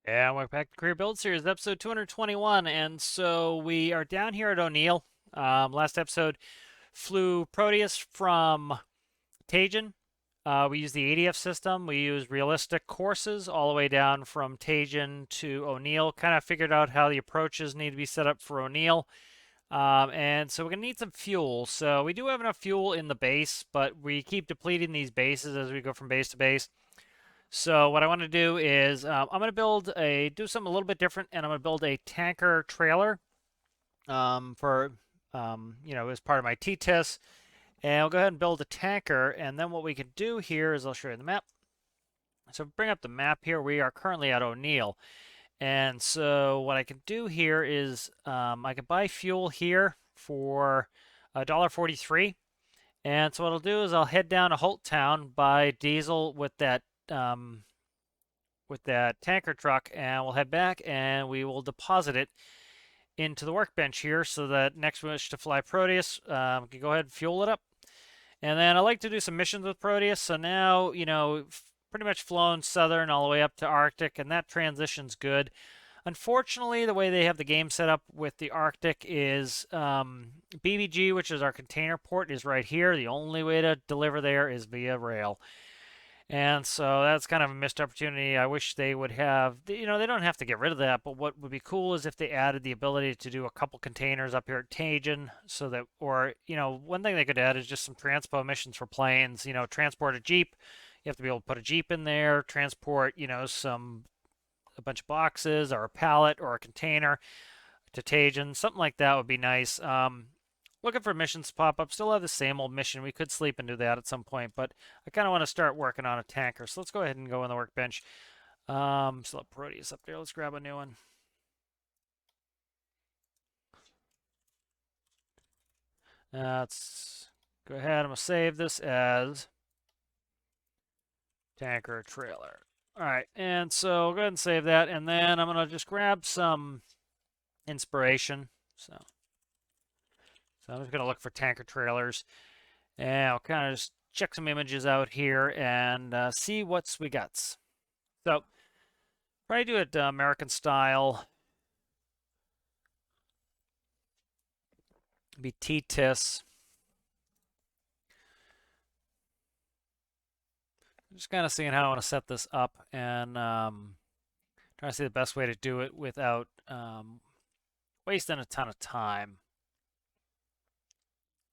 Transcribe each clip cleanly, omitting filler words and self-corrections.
And welcome back to Career Build Series, episode 221. And so we are down here at O'Neill. Last episode flew Proteus from Tajin. We used the ADF system. We used realistic courses all the way down from Tajin to O'Neill. Kind of figured out how the approaches need to be set up for O'Neill. And so we're going to need some fuel. So we do have enough fuel in the base, but we keep depleting these bases as we go from base to base. So what I want to do is I'm going to do something a little bit different, and I'm going to build a tanker trailer for as part of my T-test. And I'll go ahead and build a tanker, and then what we can do here is I'll show you the map. So bring up the map here. We are currently at O'Neill, and so what I can do here is I can buy fuel here for $1.43. And so what I'll do is I'll head down to Holt Town, buy diesel um, with that tanker truck, and we'll head back and we will deposit it into the workbench here so that next we wish to fly Proteus, we can go ahead and fuel it up. And then I like to do some missions with Proteus. So now, pretty much flown southern all the way up to Arctic, and that transition's good. Unfortunately, the way they have the game set up with the Arctic is BBG, which is our container port, is right here. The only way to deliver there is via rail. And so that's kind of a missed opportunity. I wish they would have, they don't have to get rid of that, but what would be cool is if they added the ability to do a couple containers up here at Tajin so that, or, one thing they could add is just some transpo missions for planes, transport a Jeep. You have to be able to put a Jeep in there, transport, a bunch of boxes or a pallet or a container to Tajin. Something like that would be nice. Looking for missions to pop up. Still have the same old mission. We could sleep and do that at some point, but I kind of want to start working on a tanker. So let's go ahead and go on the workbench. Still have Proteus up there. Let's grab a new one. Let's go ahead. I'm going to save this as tanker trailer. All right, and so go ahead and save that, and then I'm going to just grab some inspiration. So I'm just going to look for tanker trailers, and I'll kind of just check some images out here and see what's we got. So probably do it American style. Be T-TIS. Just kind of seeing how I want to set this up and trying to see the best way to do it without wasting a ton of time.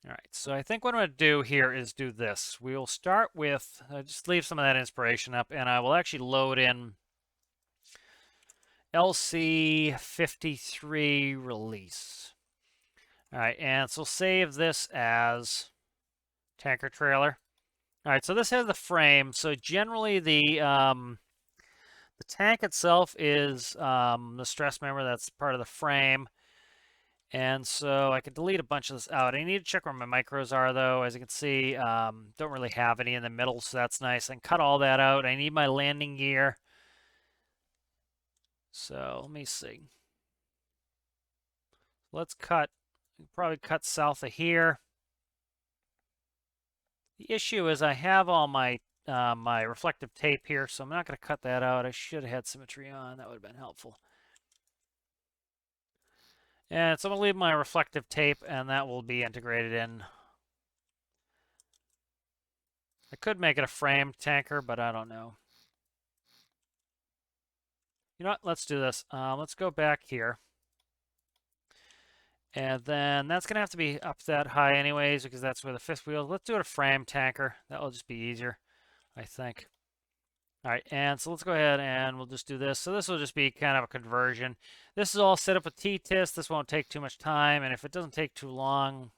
All right, so I think what I'm going to do here is do this. We will start with, just leave some of that inspiration up, and I will actually load in LC53 release. All right, and so save this as tanker trailer. All right, so this has the frame. So generally the tank itself is the stress member that's part of the frame. And so I can delete a bunch of this out. I need to check where my micros are though. As you can see, don't really have any in the middle, so that's nice. I can cut all that out. I need my landing gear. So let me see. Let's probably cut south of here. The issue is I have all my my reflective tape here, so I'm not going to cut that out. I should have had symmetry on. That would have been helpful. And so I'm going to leave my reflective tape, and that will be integrated in. I could make it a frame tanker, but I don't know. You know what? Let's do this. Let's go back here. And then that's going to have to be up that high anyways, because that's where the fifth wheel is. Let's do it a frame tanker. That will just be easier, I think. All right, and so let's go ahead and we'll just do this. So this will just be kind of a conversion. This is all set up with T-TIS. This won't take too much time, and if it doesn't take too long,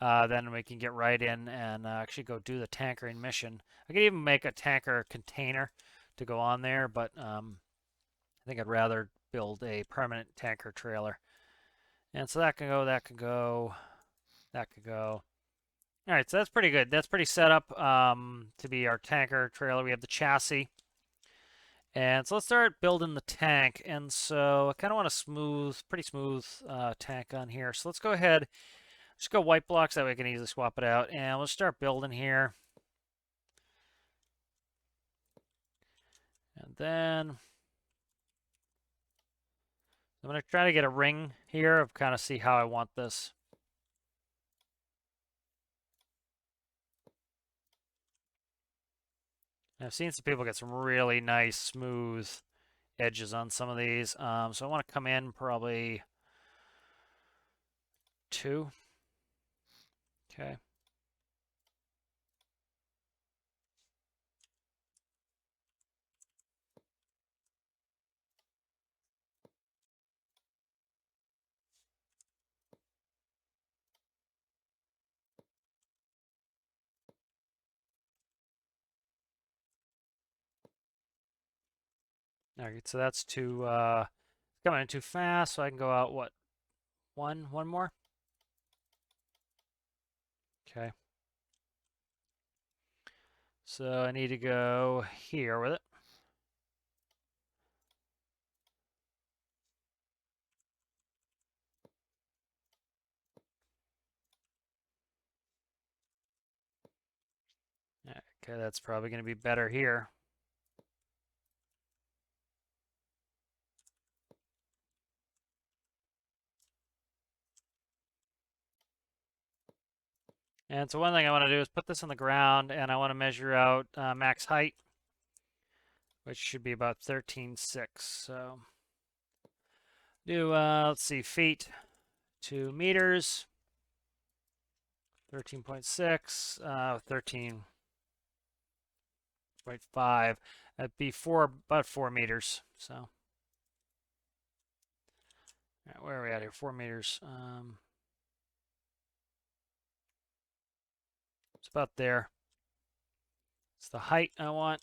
then we can get right in and actually go do the tankering mission. I could even make a tanker container to go on there, but I think I'd rather build a permanent tanker trailer. And so that can go, that can go, that could go. All right, so that's pretty good. That's pretty set up to be our tanker trailer. We have the chassis. And so let's start building the tank. And so I kind of want a pretty smooth tank on here. So let's go ahead, just go white blocks, that way I can easily swap it out. And let's start building here. And then I'm going to try to get a ring here of kind of see how I want this. I've seen some people get some really nice smooth edges on some of these. So I want to come in probably 2. Okay. All right, so that's too coming in too fast, so I can go out what? One more? Okay. So I need to go here with it. Okay, that's probably going to be better here. And so one thing I want to do is put this on the ground, and I want to measure out max height, which should be about 13.6. So do, let's see, feet to meters, 13.6, 13.5. That'd be about 4 meters. So, all right, where are we at here? 4 meters. It's about there. It's the height I want.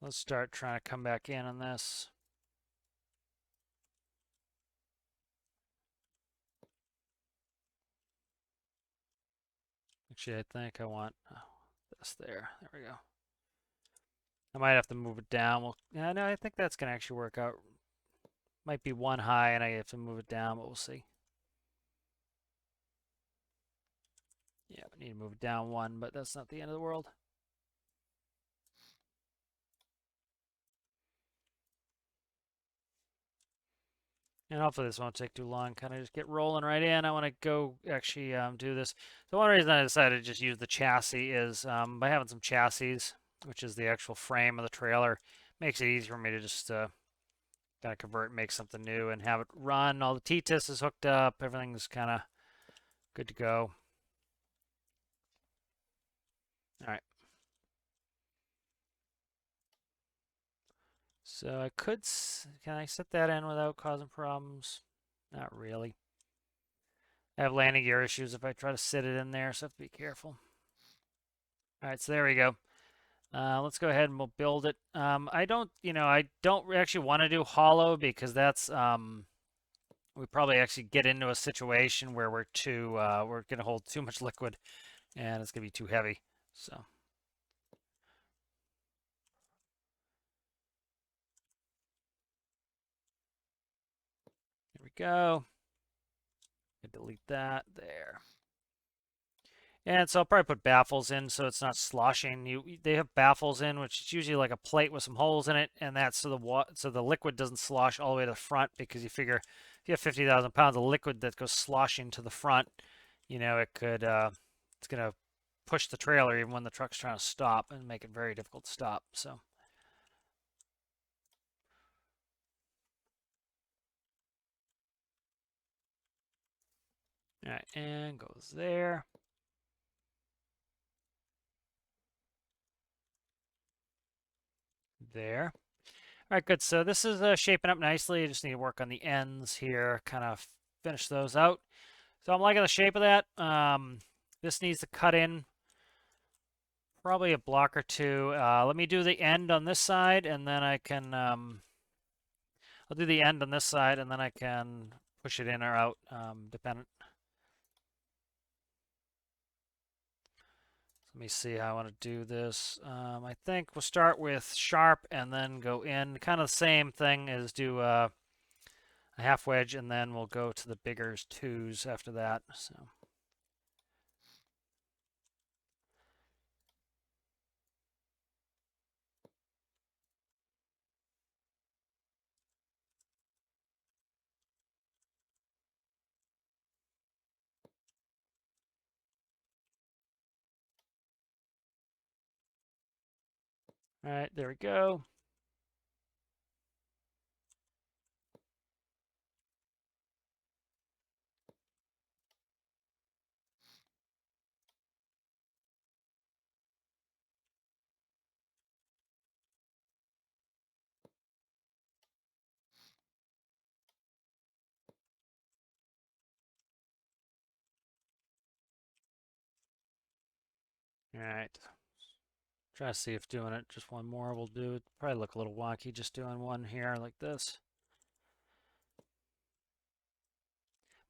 Let's start trying to come back in on this. Actually, I think I want this there. There we go. I might have to move it down. Well, yeah, no, I think that's going to actually work out. Might be one high and I have to move it down, but we'll see. Yeah, we need to move it down 1, but that's not the end of the world. And hopefully this won't take too long. Kind of just get rolling right in. I want to go actually do this. The one reason I decided to just use the chassis is by having some chassis, which is the actual frame of the trailer, makes it easy for me to just kind of convert, make something new, and have it run. All the T-TIS is hooked up. Everything's kind of good to go. All right. So I could, can I set that in without causing problems? Not really. I have landing gear issues if I try to sit it in there, so I have to be careful. All right, so there we go. Let's go ahead and we'll build it. I don't actually want to do hollow because that's, we probably actually get into a situation where we're going to hold too much liquid and it's going to be too heavy. So. There we go. Delete that there. And so I'll probably put baffles in so it's not sloshing. They have baffles in, which is usually like a plate with some holes in it, and that's so the liquid doesn't slosh all the way to the front, because you figure if you have 50,000 pounds of liquid that goes sloshing to the front, it could it's gonna push the trailer even when the truck's trying to stop and make it very difficult to stop. So. All right, and goes there. There. All right, good. So this is shaping up nicely. I just need to work on the ends here, kind of finish those out. So I'm liking the shape of that. This needs to cut in probably a block or 2. Let me do the end on this side, and then I can, I'll do the end on this side, and then I can push it in or out, dependent. Let me see how I want to do this. I think we'll start with sharp and then go in. Kind of the same thing as do a half wedge, and then we'll go to the bigger 2s after that. So. All right, there we go. All right. Try to see if doing it just one more will do it. Probably look a little wonky just doing one here like this.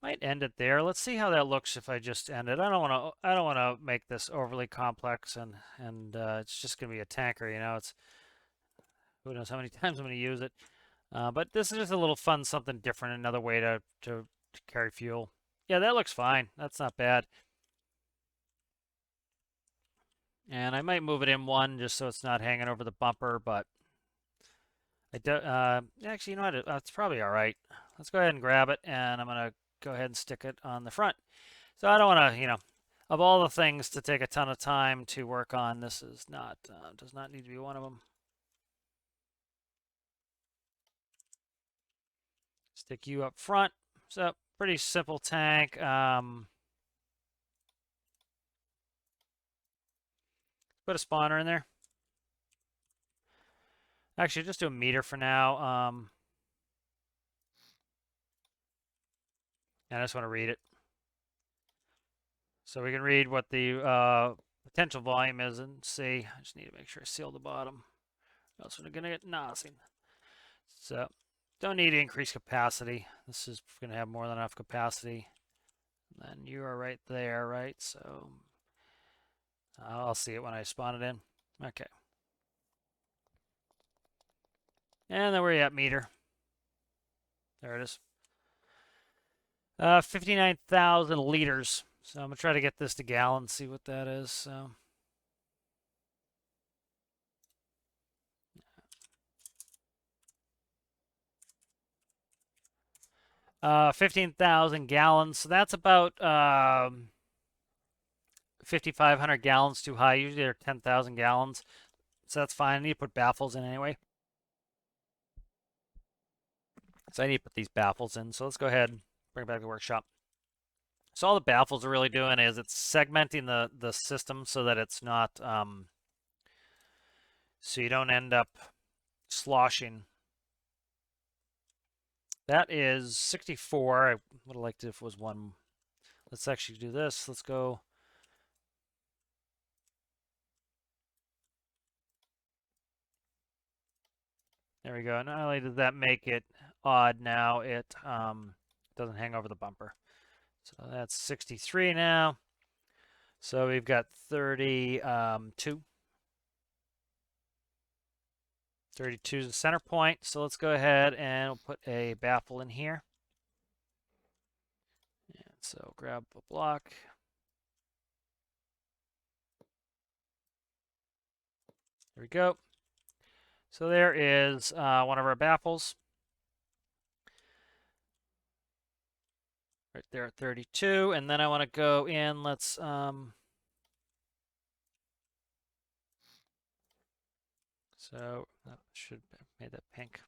Might end it there. Let's see how that looks if I just end it. I don't want to. I don't want to make this overly complex and it's just gonna be a tanker. You know, it's who knows how many times I'm gonna use it. But this is just a little fun, something different, another way to carry fuel. Yeah, that looks fine. That's not bad. And I might move it in one just so it's not hanging over the bumper, but I do, actually, you know what? It's probably all right. Let's go ahead and grab it, and I'm gonna go ahead and stick it on the front. So I don't want to, of all the things to take a ton of time to work on, this is not does not need to be one of them. Stick you up front. So pretty simple tank. Put a spawner in there. Actually, just do a meter for now. And I just want to read it. So we can read what the potential volume is and see. I just need to make sure I seal the bottom. Or else we're going to get nothing. So don't need to increase capacity. This is going to have more than enough capacity. And then you are right there, right? So I'll see it when I spawn it in. Okay. And then we're at meter. There it is. 59,000 liters. So I'm going to try to get this to gallons, see what that is. So 15,000 gallons. So that's about 5,500 gallons too high. Usually they're 10,000 gallons. So that's fine. I need to put baffles in anyway. So I need to put these baffles in. So let's go ahead and bring it back to the workshop. So all the baffles are really doing is it's segmenting the system so that it's not so you don't end up sloshing. That is 64. I would have liked it if it was one. Let's actually do this. Let's go. There we go. Not only does that make it odd now, it doesn't hang over the bumper. So that's 63 now. So we've got 32. 32 is the center point. So let's go ahead and we'll put a baffle in here. And so grab a block. There we go. So there is one of our baffles. Right there at 32. And then I want to go in, let's so that should have made that pink.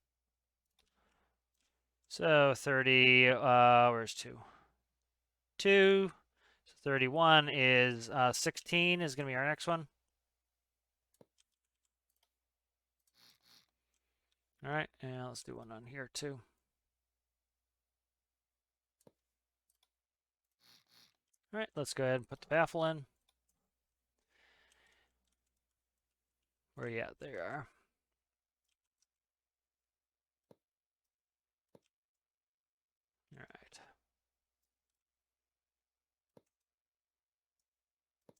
So 30, where's 2? 2. So 31 is 16 is going to be our next one. All right, and let's do one on here too. All right, let's go ahead and put the baffle in. Where are you at? There you are. All right.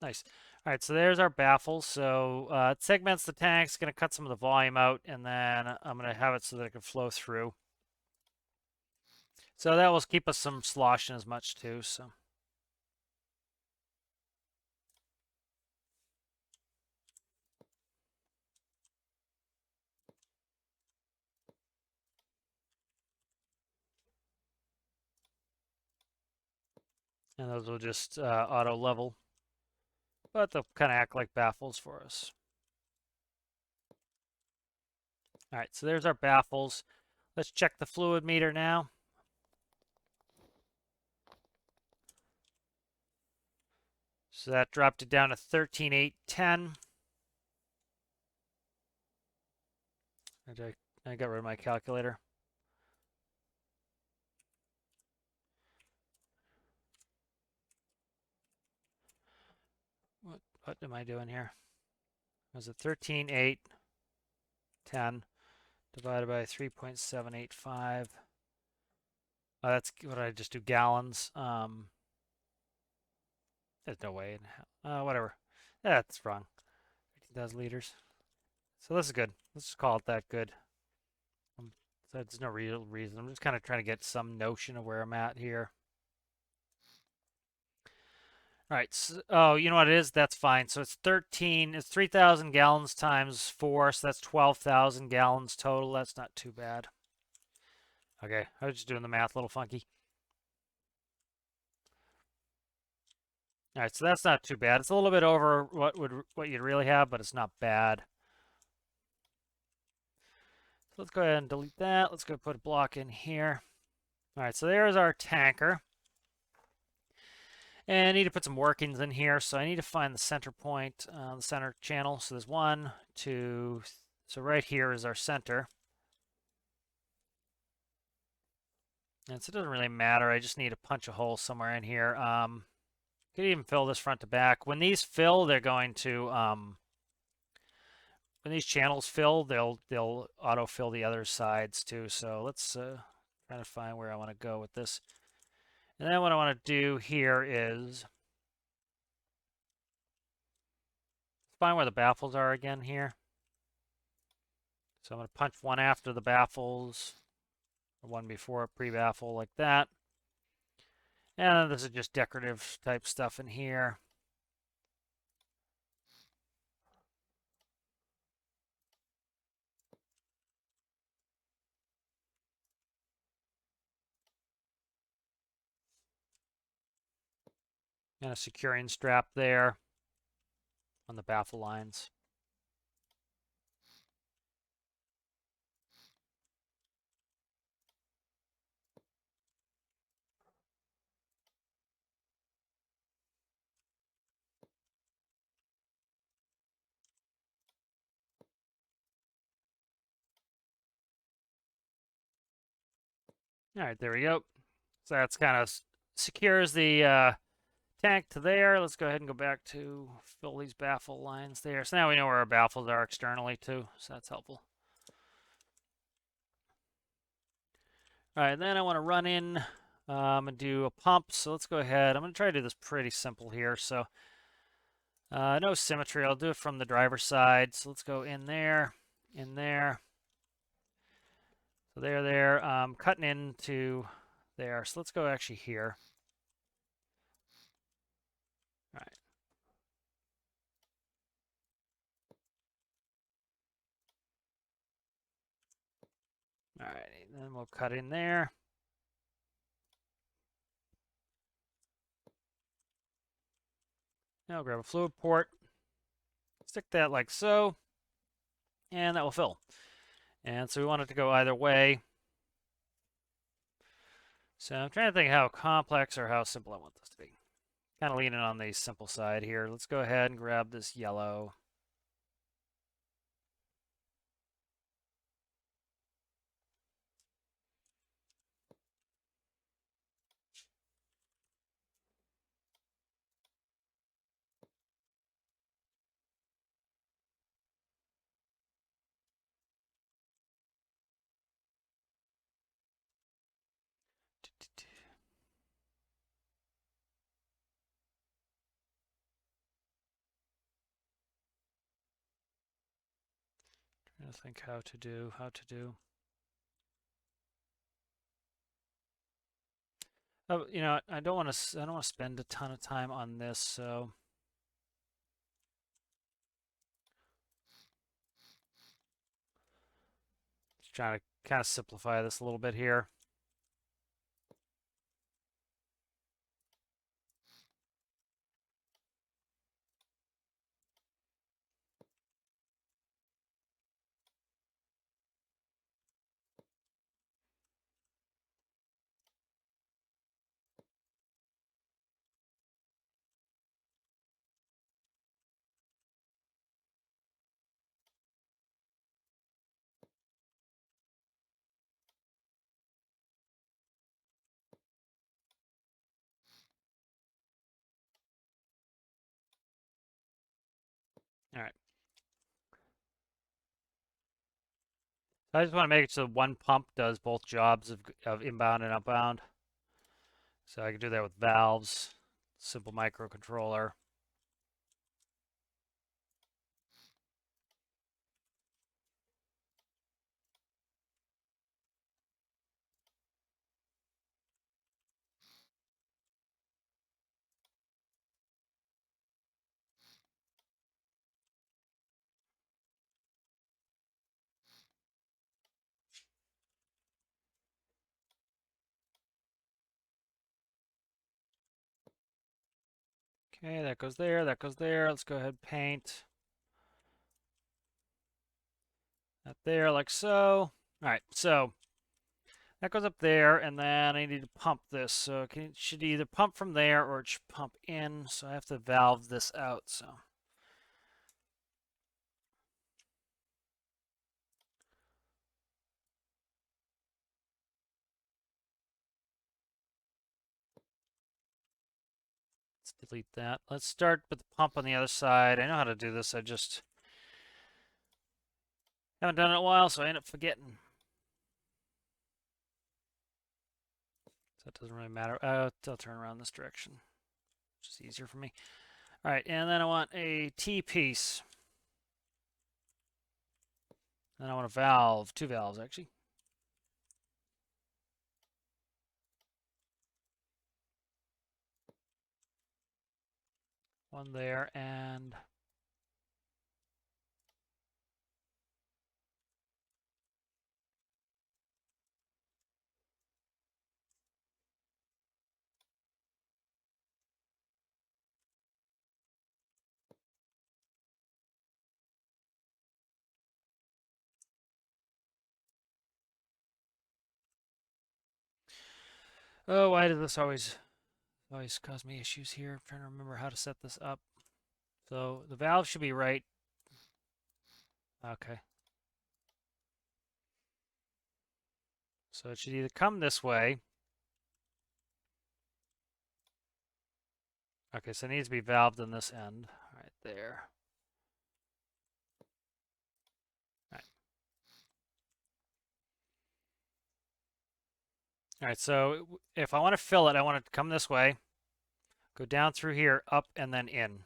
Nice. All right, so there's our baffle. So it segments the tank. It's going to cut some of the volume out, and then I'm going to have it so that it can flow through. So that will keep us some sloshing as much too. So. And those will just auto level, but they'll kind of act like baffles for us. All right, so there's our baffles. Let's check the fluid meter now. So that dropped it down to 13,810. I got rid of my calculator. What am I doing here? Was it 13,810 divided by 3.785? Oh, that's what did I just do? Gallons. There's no way in hell. Whatever. That's wrong. 15,000 liters. So this is good. Let's just call it that good. So there's no real reason. I'm just kind of trying to get some notion of where I'm at here. All right. So, oh, you know what it is? That's fine. So it's 3,000 gallons times 4, so that's 12,000 gallons total. That's not too bad. Okay, I was just doing the math a little funky. All right, so that's not too bad. It's a little bit over what you'd really have, but it's not bad. So let's go ahead and delete that. Let's go put a block in here. All right, so there's our tanker. And I need to put some workings in here, so I need to find the center point, the center channel. So there's 1, 2, so right here is our center. And so it doesn't really matter. I just need to punch a hole somewhere in here. Could even fill this front to back. When these fill, they're going to when these channels fill, they'll auto-fill the other sides too. So let's try to find where I want to go with this. And then what I want to do here is find where the baffles are again here. So I'm going to punch one after the baffles, or one before a pre-baffle like that. And this is just decorative type stuff in here. And a securing strap there on the baffle lines. All right, there we go. So that's kind of secures the tank to there. Let's go ahead and go back to fill these baffle lines there. So now we know where our baffles are externally too, so that's helpful. All right, then I want to run in and do a pump. So let's go ahead. I'm going to try to do this pretty simple here. So no symmetry. I'll do it from the driver's side. So let's go in there, in there. So there, cutting into there. So let's go actually here. All right. All right, then we'll cut in there. Now we'll grab a fluid port, stick that like so, and that will fill. And so we want it to go either way. So I'm trying to think how complex or how simple I want this to be. Kind of leaning on the simple side here. Let's go ahead and grab this yellow. Trying to think how to do. Oh, you know, I don't want to spend a ton of time on this, so just trying to kind of simplify this a little bit here. All right. I just want to make it so one pump does both jobs of inbound and outbound. So I can do that with valves, simple microcontroller. Okay, that goes there, that goes there. Let's go ahead and paint that there like so. All right, so that goes up there, and then I need to pump this. So it should either pump from there or it should pump in. So I have to valve this out. So let's delete that. Let's start with the pump on the other side. I know how to do this. I just haven't done it in a while, so I end up forgetting. So it doesn't really matter. I'll turn around this direction, which is easier for me. All right, and then I want a T piece. Then I want a valve, two valves actually. One there and oh, why does this always cause me issues here? I'm trying to remember how to set this up. So the valve should be right. Okay. So it should either come this way. Okay, so it needs to be valved on this end. Right there. All right, so if I want to fill it, I want it to come this way, go down through here, up, and then in.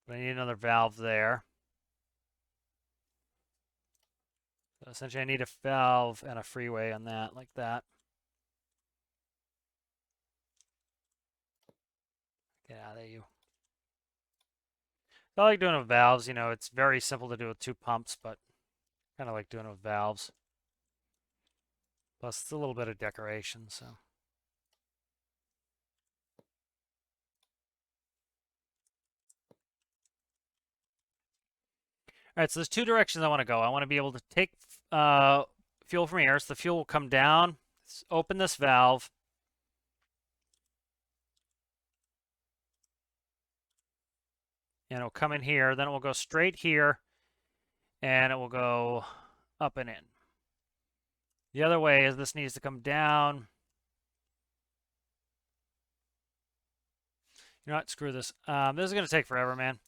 But I need another valve there. So essentially, I need a valve and a freeway on that, like that. Get out of there, you. I like doing it with valves. You know, it's very simple to do with two pumps, but kind of like doing it with valves. Plus, it's a little bit of decoration, so. All right, so there's two directions I want to go. I want to be able to take fuel from here, so the fuel will come down, open this valve, and it'll come in here. Then it will go straight here, and it will go up and in. The other way is this needs to come down. You know what? Screw this. This is going to take forever, man,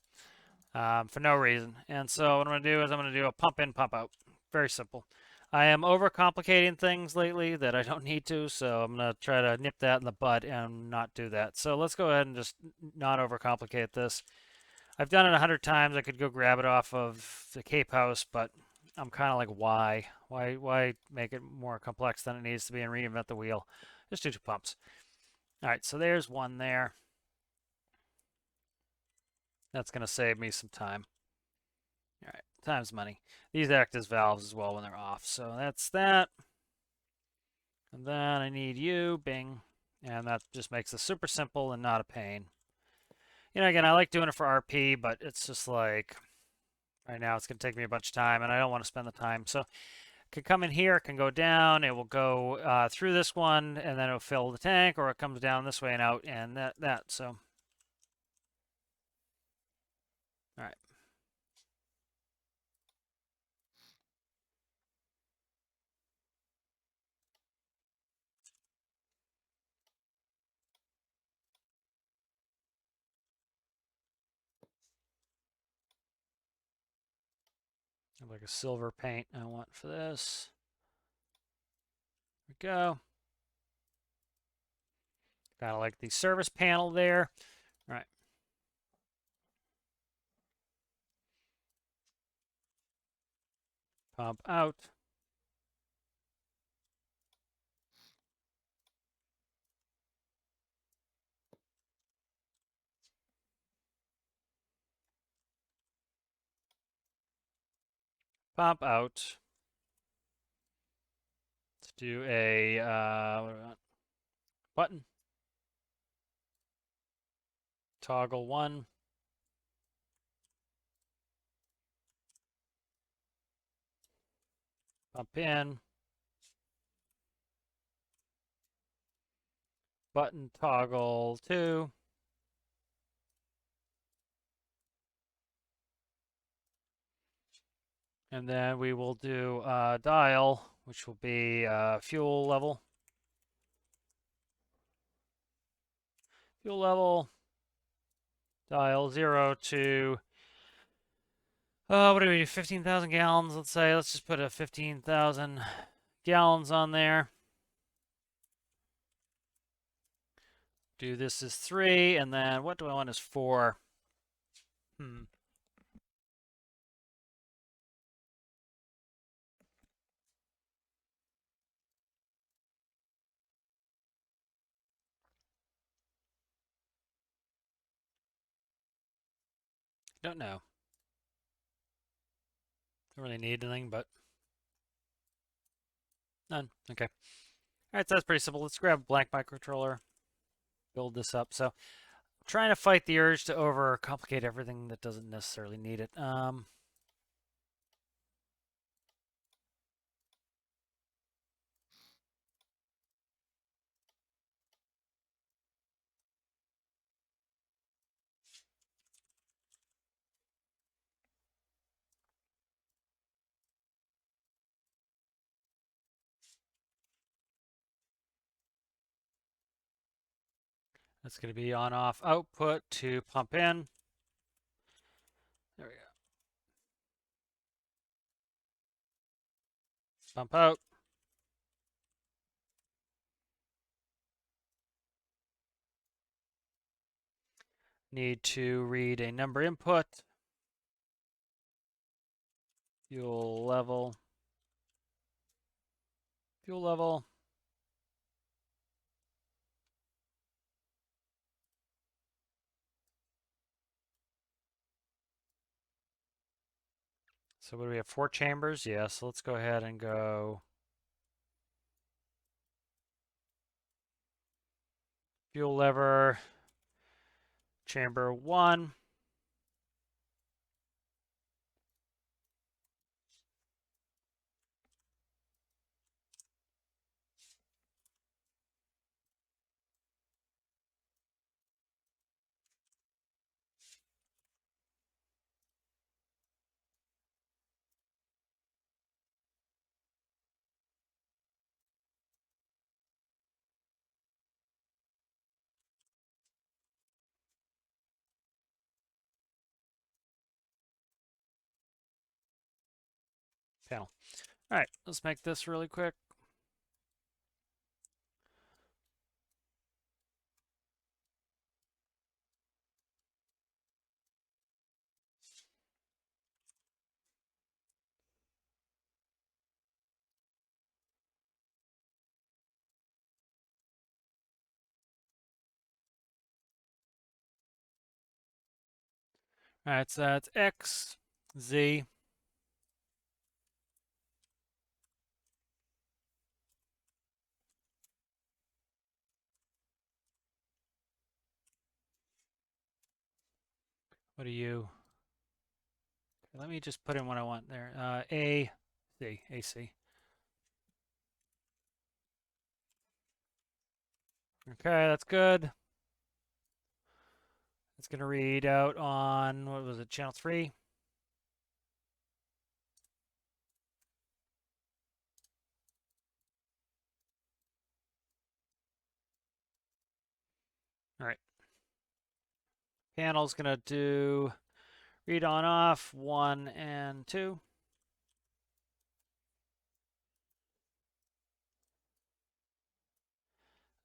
for no reason. And so what I'm going to do is I'm going to do a pump in, pump out. Very simple. I am overcomplicating things lately that I don't need to, so I'm going to try to nip that in the bud and not do that. So let's go ahead and just not overcomplicate this. I've done it 100 times. I could go grab it off of the Cape House, but I'm kind of like, why? Why make it more complex than it needs to be and reinvent the wheel? Just do two pumps. All right, so there's one there. That's going to save me some time. All right, time's money. These act as valves as well when they're off. So that's that. And then I need you, bing. And that just makes it super simple and not a pain. You know, again, I like doing it for RP, but it's just like, right now it's going to take me a bunch of time, and I don't want to spend the time. So it can come in here, it can go down, it will go through this one, and then it'll fill the tank, or it comes down this way and out, and that. So, all right. Like a silver paint I want for this. There we go. Kind of like the service panel there. All right. Pump out. Pump out. Let's do a button. Toggle 1. Pump in. Button toggle 2. And then we will do dial, which will be fuel level. Fuel level. Dial 0 to, what do we do, 15,000 gallons, let's say. Let's just put a 15,000 gallons on there. Do this as 3, and then what do I want as 4? Don't know. Don't really need anything, but none. Okay. All right, so that's pretty simple. Let's grab a blank microcontroller, build this up. So I'm trying to fight the urge to overcomplicate everything that doesn't necessarily need it. That's going to be on-off output to pump in. There we go. Pump out. Need to read a number input. Fuel level. Fuel level. So what do we have? 4 chambers? Yeah, so let's go ahead and go fuel lever, chamber 1. Panel. All right, let's make this really quick. All right, so that's X, Z. What are you? Let me just put in what I want there. A, C, AC. Okay, that's good. It's going to read out on, what was it, channel 3? All right. Panel's going to do read on off 1 and 2.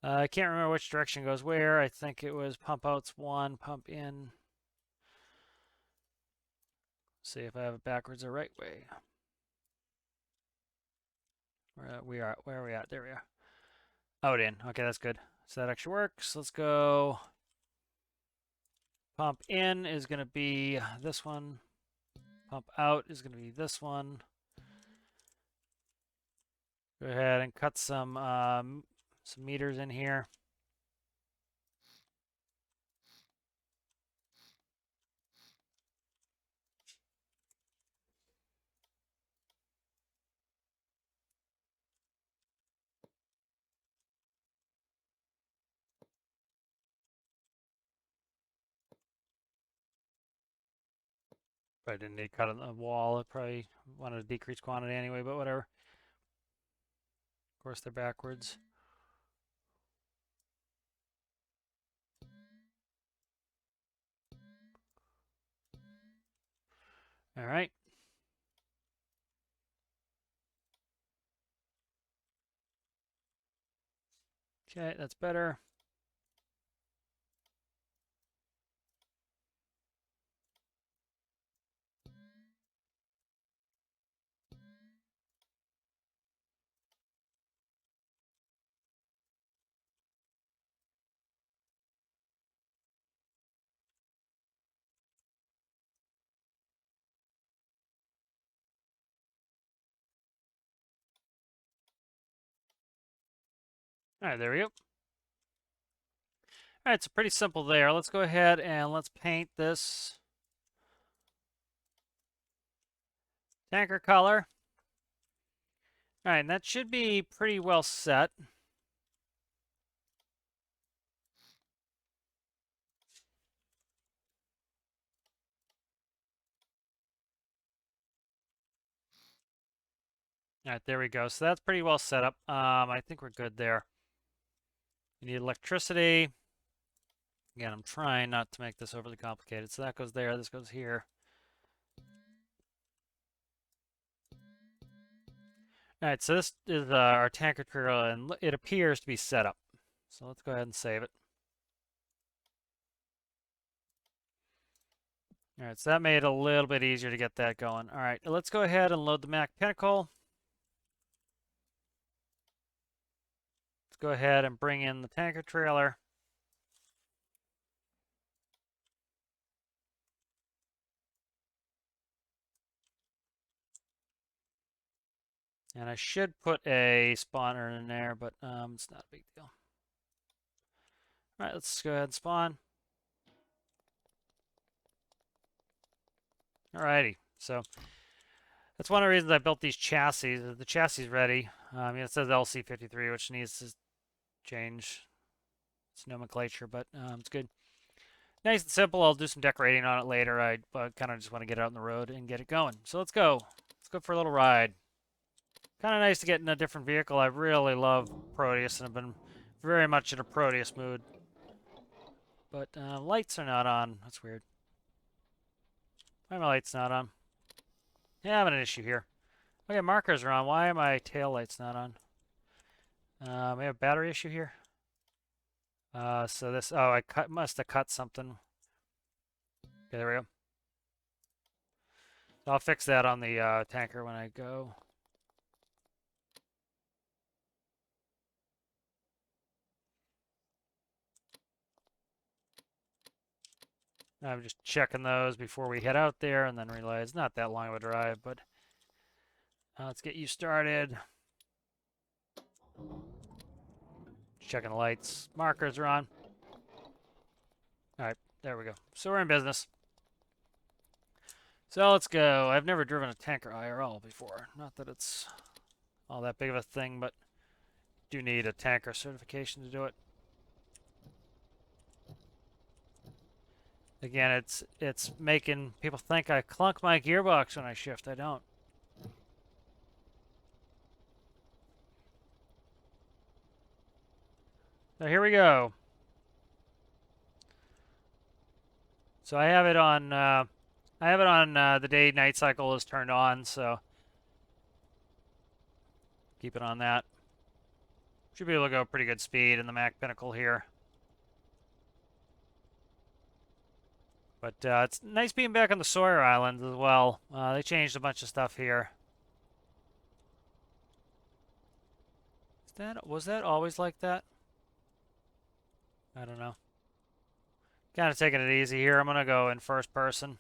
I can't remember which direction goes where. I think it was pump out's 1, pump in. See if I have it backwards or right way. Where are we at? There we are. Out in. Okay, that's good. So that actually works. Let's go. Pump in is going to be this one. Pump out is going to be this one. Go ahead and cut some meters in here. Probably didn't need to cut on the wall. It probably wanted to decrease quantity anyway, but whatever. Of course, they're backwards. All right. Okay, that's better. All right, there we go. All right, it's pretty simple there. Let's go ahead and let's paint this tanker color. All right, and that should be pretty well set. All right, there we go. So that's pretty well set up. I think we're good there. You need electricity. Again, I'm trying not to make this overly complicated. So that goes there, this goes here. All right, so this is our tanker trailer, and it appears to be set up. So let's go ahead and save it. All right, so that made it a little bit easier to get that going. All right, let's go ahead and load the Mac Pinnacle. Let's go ahead and bring in the tanker trailer. And I should put a spawner in there, but it's not a big deal. All right, let's go ahead and spawn. Alrighty, so that's one of the reasons I built these chassis. The chassis is ready. It says LC53, which needs to change its nomenclature, but it's good. Nice and simple. I'll do some decorating on it later. I kind of just want to get out on the road and get it going. So let's go. Let's go for a little ride. Kind of nice to get in a different vehicle. I really love Proteus, and I've been very much in a Proteus mood. But lights are not on. That's weird. Why are my lights not on? Yeah, I'm having an issue here. Okay, markers are on. Why are my tail lights not on? We have a battery issue here. So this, oh, must have cut something. Okay, there we go. So I'll fix that on the tanker when I go. I'm just checking those before we head out there, and then realize it's not that long of a drive, but let's get you started. Checking the lights. Markers are on. All right, there we go. So we're in business. So let's go. I've never driven a tanker IRL before. Not that it's all that big of a thing, but do need a tanker certification to do it. Again, it's making people think I clunk my gearbox when I shift. I don't. So here we go. So I have it on the day night cycle is turned on, so keep it on that. Should be able to go pretty good speed in the Mac Pinnacle here. But it's nice being back on the Sawyer Islands as well. They changed a bunch of stuff here. Was that always like that? I don't know. Kind of taking it easy here. I'm gonna go in first person.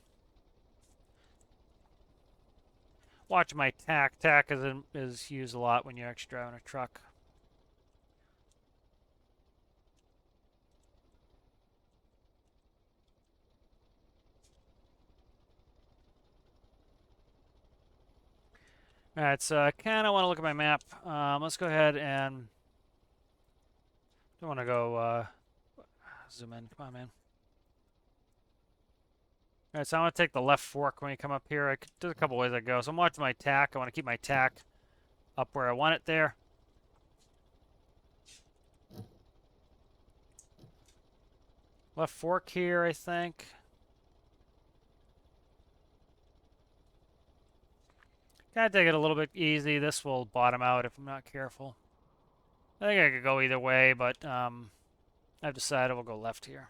Watch my tack. Tack is used a lot when you're actually driving a truck. All right, so I kind of want to look at my map. Let's go ahead and I want to go zoom in. Come on, man. All right, so I want to take the left fork when you come up here. There's a couple ways I go. So I'm watching my tack. I want to keep my tack up where I want it there. Left fork here, I think. Gotta take it a little bit easy. This will bottom out if I'm not careful. I think I could go either way, but I've decided we'll go left here.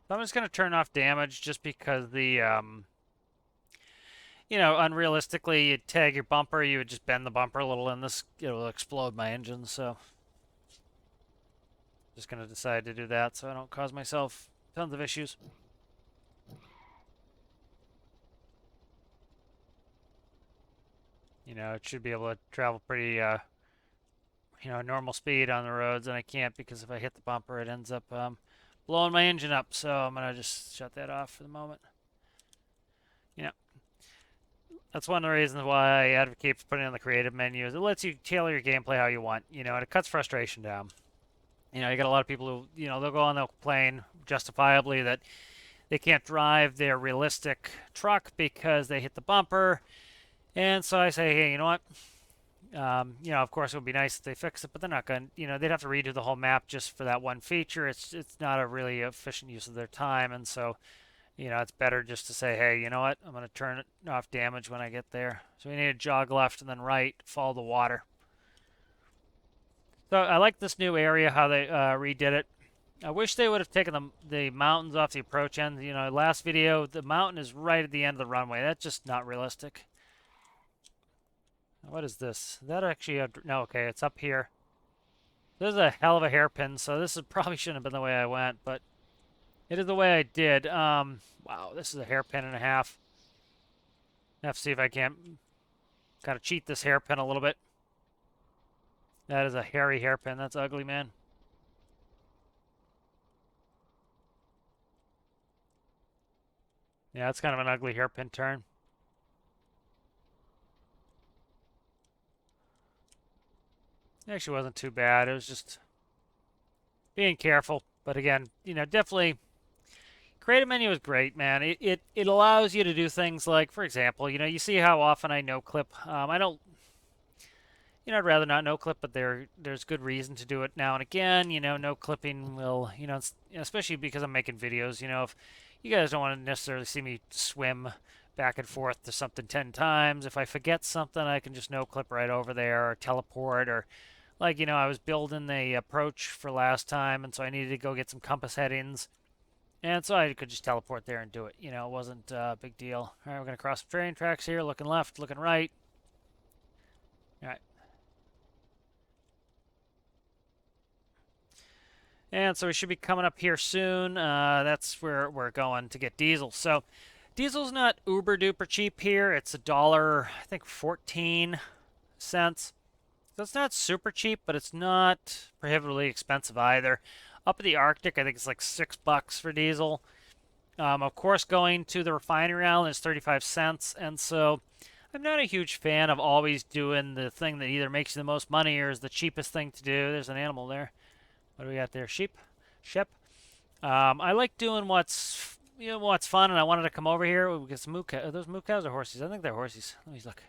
So I'm just going to turn off damage just because the, you know, unrealistically, you tag your bumper, you would just bend the bumper a little, and this, it'll explode my engine, so just going to decide to do that so I don't cause myself tons of issues. You know, it should be able to travel pretty, you know, normal speed on the roads, and I can't because if I hit the bumper, it ends up blowing my engine up, so I'm going to just shut that off for the moment. You know, that's one of the reasons why I advocate for putting it on the creative menu is it lets you tailor your gameplay how you want, you know, and it cuts frustration down. You know, you got a lot of people who, you know, they'll go on, they'll complain justifiably that they can't drive their realistic truck because they hit the bumper. And so I say, hey, you know what? You know, of course, it would be nice if they fix it, but they're not going to, you know, they'd have to redo the whole map just for that one feature. It's not a really efficient use of their time. And so, you know, it's better just to say, hey, you know what? I'm going to turn off damage when I get there. So we need to jog left and then right, follow the water. So I like this new area, how they redid it. I wish they would have taken the mountains off the approach end. You know, last video, the mountain is right at the end of the runway. That's just not realistic. What is this? That actually, no, okay, it's up here. This is a hell of a hairpin, so this probably shouldn't have been the way I went, but it is the way I did. Wow, this is a hairpin and a half. I have to see if I can't kind of cheat this hairpin a little bit. That is a hairy hairpin. That's ugly, man. Yeah, it's kind of an ugly hairpin turn. It actually wasn't too bad. It was just being careful. But again, you know, definitely creative menu is great, man. It allows you to do things like, for example, you know, you see how often I no clip. I don't, you know, I'd rather not no clip, but there's good reason to do it now and again. You know, no clipping will, you know, especially because I'm making videos. You know, if you guys don't want to necessarily see me swim back and forth to something 10 times, if I forget something, I can just no clip right over there or teleport or. Like, you know, I was building the approach for last time, and so I needed to go get some compass headings. And so I could just teleport there and do it. You know, it wasn't a big deal. All right, we're going to cross some train tracks here, looking left, looking right. All right. And so we should be coming up here soon. That's where we're going to get diesel. So diesel's not uber duper cheap here. It's $1, I think 14 cents. So it's not super cheap, but it's not prohibitively expensive either. Up in the Arctic, I think it's like $6 for diesel. Of course, going to the refinery island is 35 cents, and so I'm not a huge fan of always doing the thing that either makes you the most money or is the cheapest thing to do. There's an animal there. What do we got there? Sheep? Shep? I like doing what's fun, and I wanted to come over here. We get some moo cows. Are those moo cows or horses? I think they're horses. Let me look.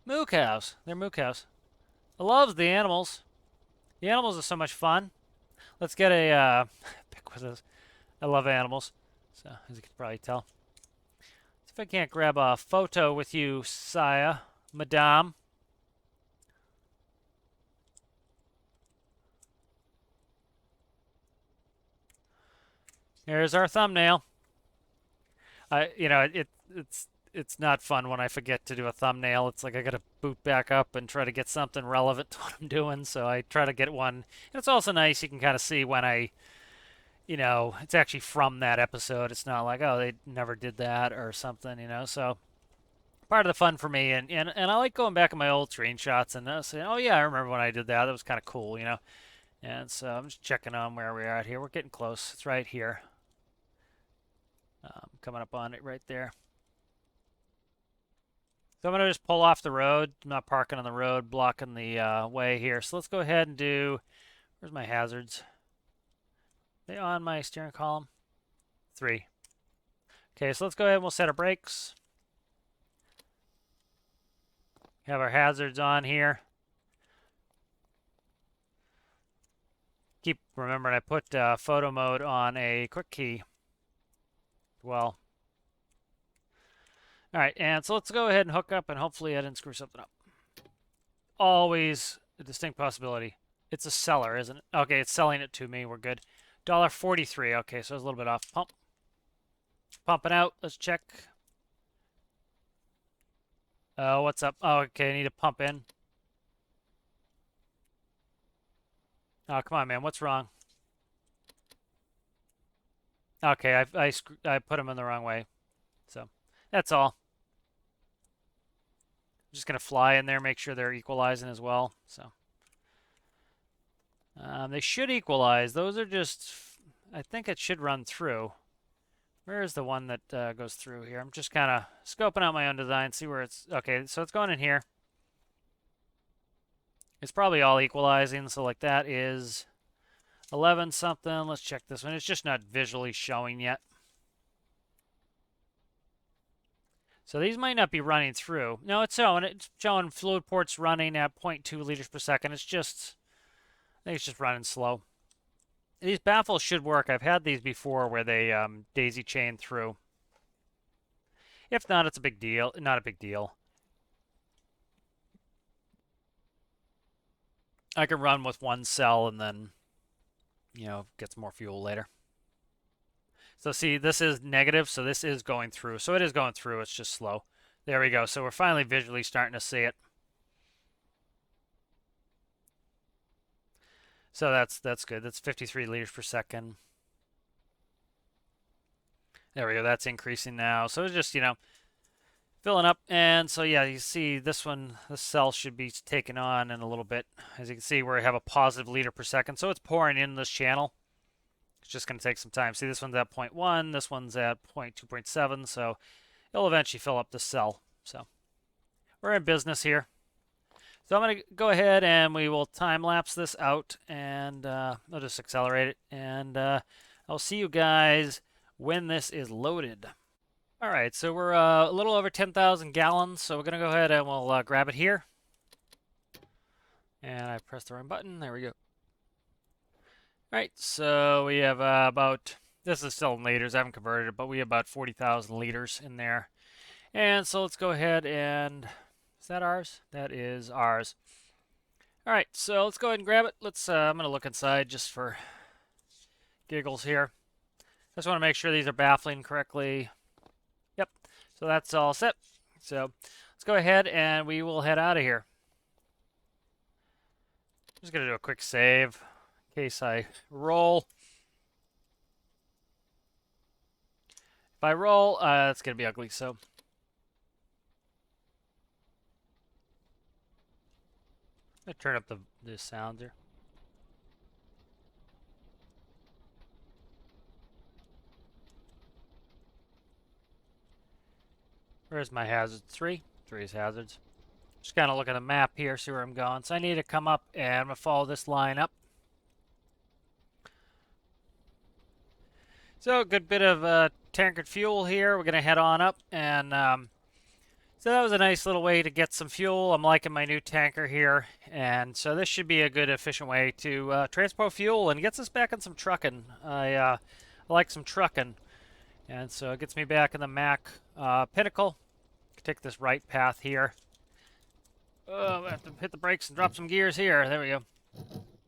Moo cows. They're moo cows. I love the animals. The animals are so much fun. Let's get a pick with this. I love animals, so as you can probably tell, it's if I can't grab a photo with you, Saya, Madame. Here's our thumbnail. It's not fun when I forget to do a thumbnail. It's like I gotta boot back up and try to get something relevant to what I'm doing. So I try to get one. And it's also nice you can kind of see when it's actually from that episode. It's not like, oh, they never did that or something. So part of the fun for me, and I like going back at my old screenshots and saying, oh yeah, I remember when I did that. That was kind of cool. And so I'm just checking on where we are at here. We're getting close. It's right here. Coming up on it right there. So I'm going to just pull off the road. I'm not parking on the road, blocking the way here. So let's go ahead and where's my hazards? Are they on my steering column? 3. Okay, so let's go ahead and we'll set our brakes. Have our hazards on here. Keep remembering I put photo mode on a quick key. Well. All right, and so let's go ahead and hook up, and hopefully I didn't screw something up. Always a distinct possibility. It's a seller, isn't it? Okay, it's selling it to me. We're good. $1.43. Okay, so it's a little bit off. Pumping out. Let's check. What's up? Oh, okay, I need to pump in. Oh, come on, man. What's wrong? Okay, I put them in the wrong way. So that's all. I'm just gonna fly in there, make sure they're equalizing as well. So they should equalize. Those are just. I think it should run through. Where is the one that goes through here? I'm just kind of scoping out my own design, see where it's. Okay, so it's going in here. It's probably all equalizing. So like that is 11 something. Let's check this one. It's just not visually showing yet. So these might not be running through. No, it's showing fluid ports running at 0.2 liters per second. I think it's just running slow. These baffles should work. I've had these before where they daisy chain through. If not, it's a big deal. Not a big deal. I can run with one cell and then, get some more fuel later. So see, this is negative, so this is going through. So it is going through, it's just slow. There we go. So we're finally visually starting to see it. So that's good. That's 53 liters per second. There we go. That's increasing now. So it's just, filling up. And so, yeah, you see this cell should be taken on in a little bit. As you can see, we have a positive liter per second. So it's pouring in this channel. It's just going to take some time. See, this one's at 0.1. This one's at 0.2.7. So it'll eventually fill up the cell. So we're in business here. So I'm going to go ahead and we will time lapse this out, and I'll just accelerate it, and I'll see you guys when this is loaded. All right, so we're a little over 10,000 gallons, so we're going to go ahead and we'll grab it here. And I pressed the wrong button. There we go. All right, so we have this is still in liters. I haven't converted it, but we have about 40,000 liters in there. And so let's go ahead and... Is that ours? That is ours. All right, so let's go ahead and grab it. I'm going to look inside just for giggles here. Just want to make sure these are baffling correctly. Yep, so that's all set. So let's go ahead and we will head out of here. I'm just going to do a quick save in case I roll. If I roll, it's going to be ugly, so... I'm going to turn up the sound here. Where's my hazards? 3? 3 is hazards. Just kind of look at the map here, see where I'm going. So I need to come up and I'm going to follow this line up. So a good bit of tankered fuel here. We're going to head on up, and so that was a nice little way to get some fuel. I'm liking my new tanker here, and so this should be a good, efficient way to transport fuel and gets us back in some trucking. I like some trucking, and so it gets me back in the Mac Pinnacle. Take this right path here. Oh, I have to hit the brakes and drop some gears here. There we go.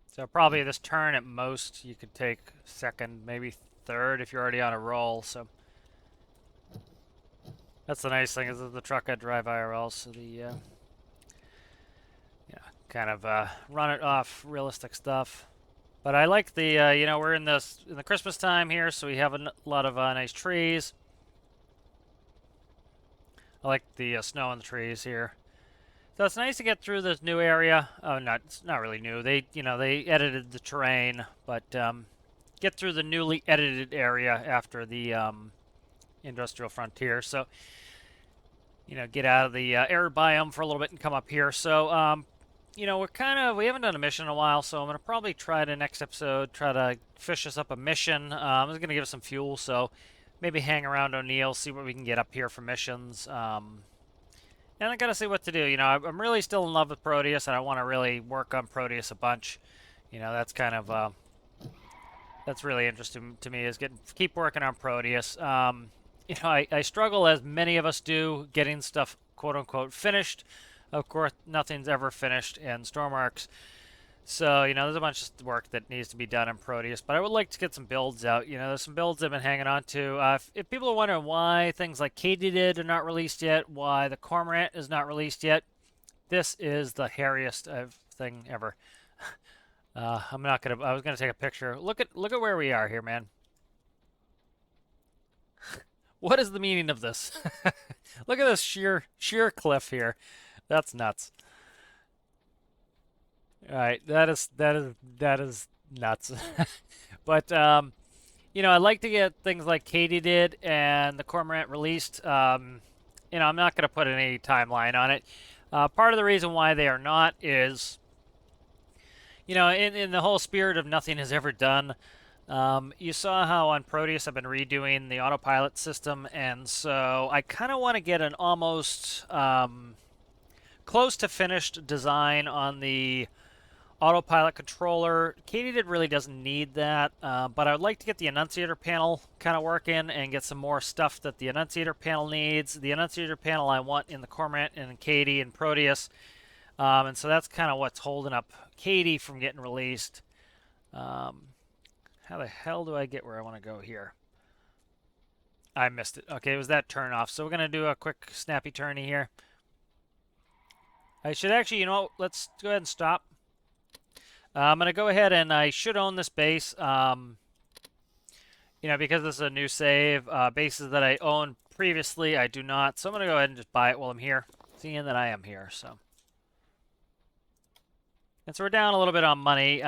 So probably this turn at most, you could take second, maybe third if you're already on a roll. So that's the nice thing is that the truck I drive IRL, so the yeah, kind of run it off realistic stuff. But I like the you know, we're in the Christmas time here, so we have a lot of nice trees. I like the snow on the trees here. So it's nice to get through this new area. Oh, it's not really new. They, you know, they edited the terrain, but get through the newly edited area after the industrial frontier. So, you know, get out of the arid biome for a little bit and come up here. So, you know, we haven't done a mission in a while, so I'm going to probably try the next episode, try to fish us up a mission. I'm going to give us some fuel, so maybe hang around O'Neill, see what we can get up here for missions. And I gotta see what to do. You know, I'm really still in love with Proteus, and I want to really work on Proteus a bunch. You know, that's kind of that's really interesting to me is keep working on Proteus. You know, I struggle, as many of us do, getting stuff quote unquote finished. Of course, nothing's ever finished in Stormworks. So, you know, there's a bunch of work that needs to be done in Proteus, but I would like to get some builds out. You know, there's some builds I've been hanging on to. If people are wondering why things like Katydid are not released yet, why the Cormorant is not released yet, this is the hairiest thing ever. I'm not gonna. I was gonna take a picture. Look at where we are here, man. What is the meaning of this? Look at this sheer cliff here. That's nuts. All right, that is nuts. But you know, I like to get things like Katydid and the Cormorant released. You know, I'm not going to put any timeline on it. Part of the reason why they are not is, you know, in the whole spirit of nothing is ever done. You saw how on Proteus I've been redoing the autopilot system, and so I kind of want to get an almost close to finished design on the autopilot controller. Katydid really doesn't need that, but I would like to get the annunciator panel kind of working and get some more stuff that the annunciator panel needs. The annunciator panel I want in the Cormorant and Katie and Proteus, and so that's kind of what's holding up Katie from getting released. How the hell do I get where I want to go here? I missed it. Okay, it was that turn off. So we're going to do a quick snappy turny here. I should actually, you know, let's go ahead and stop. I'm going to go ahead and I should own this base, you know, because this is a new save. Bases that I owned previously, I do not. So I'm going to go ahead and just buy it while I'm here, seeing that I am here. So, and so we're down a little bit on money.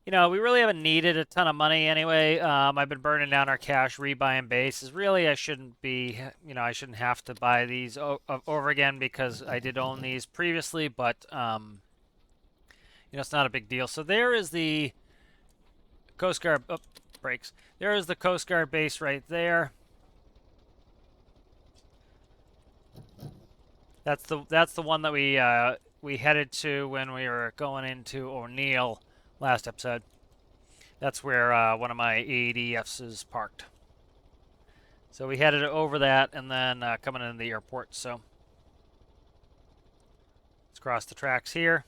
You know, we really haven't needed a ton of money anyway. I've been burning down our cash, rebuying bases. Really, I shouldn't be, you know, I shouldn't have to buy these over again because I did own these previously, but you know, it's not a big deal. So there is the Coast Guard, brakes. There is the Coast Guard base right there. That's the one that we headed to when we were going into O'Neill last episode. That's where one of my ADFs is parked. So we headed over that and then coming into the airport. So let's cross the tracks here.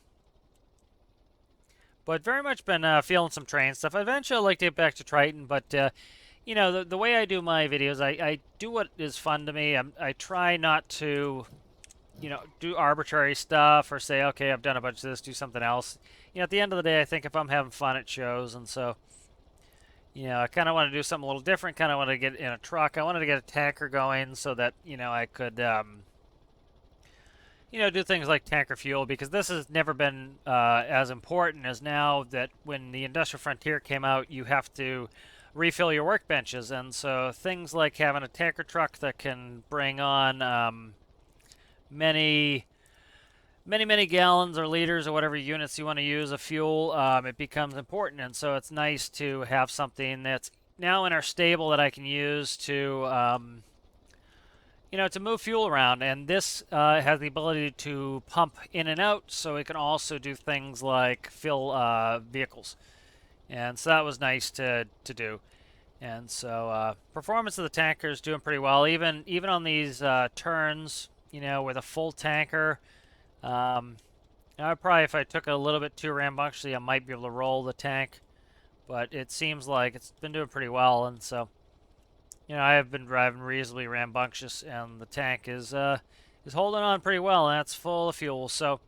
But very much been feeling some train stuff. Eventually, I'd like to get back to Triton, but you know, the way I do my videos, I do what is fun to me. I try not to, you know, do arbitrary stuff or say, okay, I've done a bunch of this, do something else. You know, at the end of the day, I think if I'm having fun, it shows. And so, you know, I kind of want to do something a little different. Kind of want to get in a truck. I wanted to get a tanker going so that, you know, I could you know, do things like tanker fuel, because this has never been as important as now that when the Industrial Frontier came out, you have to refill your workbenches. And so things like having a tanker truck that can bring on many gallons or liters or whatever units you want to use of fuel, it becomes important. And so it's nice to have something that's now in our stable that I can use to you know, to move fuel around. And this has the ability to pump in and out, so it can also do things like fill vehicles. And so that was nice to do. And so performance of the tanker is doing pretty well, even on these turns, with a full tanker. I probably, if I took it a little bit too rambunctiously, I might be able to roll the tank, but it seems like it's been doing pretty well, and so I have been driving reasonably rambunctious, and the tank is holding on pretty well, and that's full of fuel, so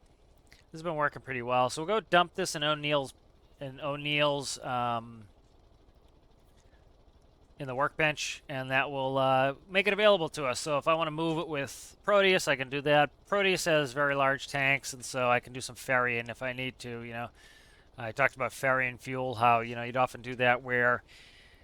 this has been working pretty well. So we'll go dump this in O'Neill's in the workbench, and that will make it available to us. So if I want to move it with Proteus, I can do that. Proteus has very large tanks, and so I can do some ferrying if I need to. I talked about ferrying fuel, how you'd often do that where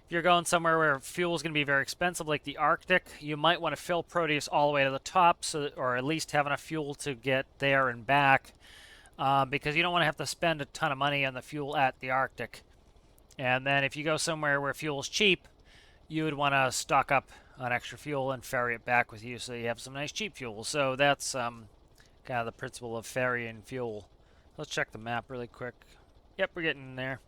if you're going somewhere where fuel is going to be very expensive, like the Arctic, you might want to fill Proteus all the way to the top, or at least have enough fuel to get there and back, because you don't want to have to spend a ton of money on the fuel at the Arctic. And then if you go somewhere where fuel is cheap, you would want to stock up on extra fuel and ferry it back with you so you have some nice cheap fuel. So that's kind of the principle of ferrying fuel. Let's check the map really quick. Yep, we're getting there.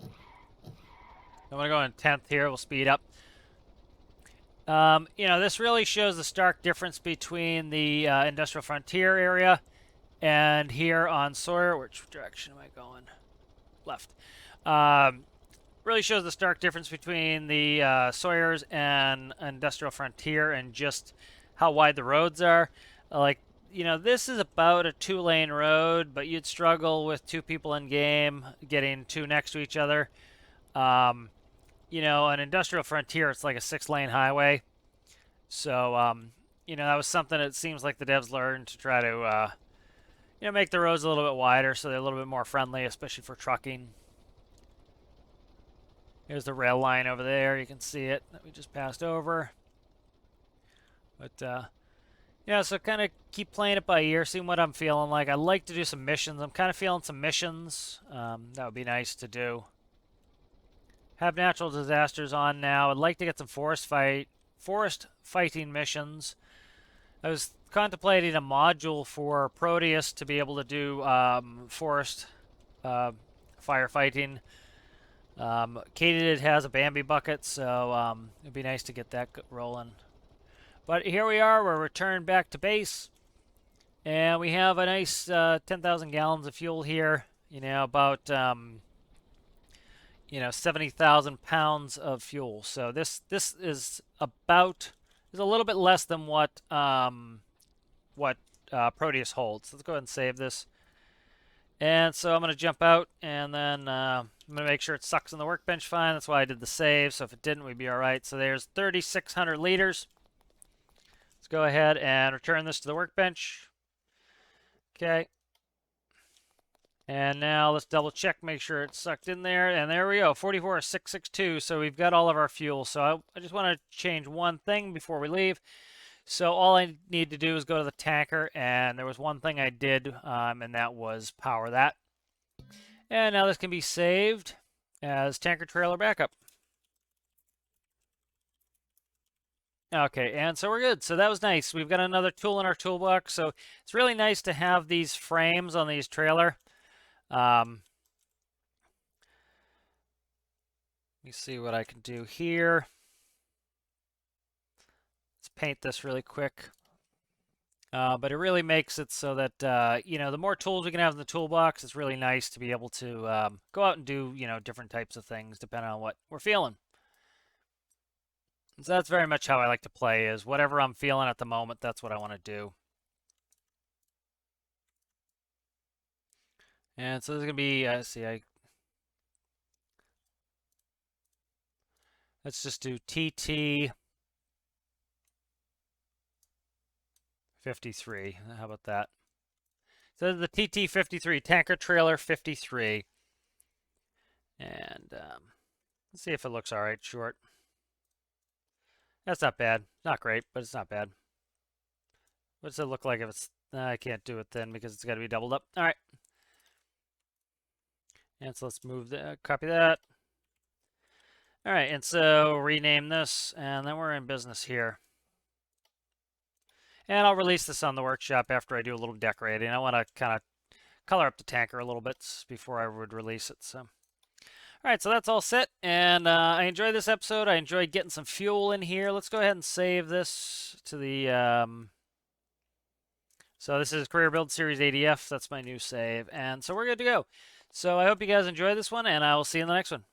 I'm going to go in 10th here. We'll speed up. This really shows the stark difference between the industrial frontier area and here on Sawyer. Which direction am I going? Left. Really shows the stark difference between the Sawyers and Industrial Frontier and just how wide the roads are. This is about a 2-lane road, but you'd struggle with 2 people in game getting 2 next to each other. An Industrial Frontier, it's like a 6-lane highway. So, that was something that seems like the devs learned to try to, make the roads a little bit wider so they're a little bit more friendly, especially for trucking. Here's the rail line over there. You can see it that we just passed over. But, so kind of keep playing it by ear, seeing what I'm feeling like. I like to do some missions. I'm kind of feeling some missions. That would be nice to do. Have natural disasters on now. I'd like to get some forest fighting missions. I was contemplating a module for Proteus to be able to do forest firefighting. Katydid has a Bambi bucket, so it'd be nice to get that rolling. But here we are. We're returned back to base, and we have a nice 10,000 gallons of fuel here. About 70,000 pounds of fuel. So this is a little bit less than what Proteus holds. Let's go ahead and save this. And so I'm going to jump out, and then I'm going to make sure it sucks in the workbench fine. That's why I did the save, so if it didn't, we'd be all right. So there's 3,600 liters. Let's go ahead and return this to the workbench. Okay. And now let's double check, make sure it's sucked in there. And there we go, 44,662. So we've got all of our fuel. So I just want to change one thing before we leave. So all I need to do is go to the tanker, and there was one thing I did, and that was power that. And now this can be saved as tanker trailer backup. Okay, and so we're good. So that was nice. We've got another tool in our toolbox. So it's really nice to have these frames on these trailer. Let me see what I can do here. Let's paint this really quick. But it really makes it so that, the more tools we can have in the toolbox, it's really nice to be able to go out and do, different types of things depending on what we're feeling. So that's very much how I like to play, is whatever I'm feeling at the moment, that's what I want to do. And so this is going to be, let's just do TT 53. How about that? So the TT 53, tanker trailer 53. And let's see if it looks all right short. That's not bad. Not great, but it's not bad. What does it look like if it's... I can't do it then because it's got to be doubled up. All right. And so let's move that, copy that. All right, and so rename this, and then we're in business here. And I'll release this on the workshop after I do a little decorating. I want to kind of color up the tanker a little bit before I would release it. So, all All right, so that's all set, and I enjoyed this episode. I enjoyed getting some fuel in here. Let's go ahead and save this to the. So this is Career Build Series ADF. That's my new save, and so we're good to go. So I hope you guys enjoyed this one, and I will see you in the next one.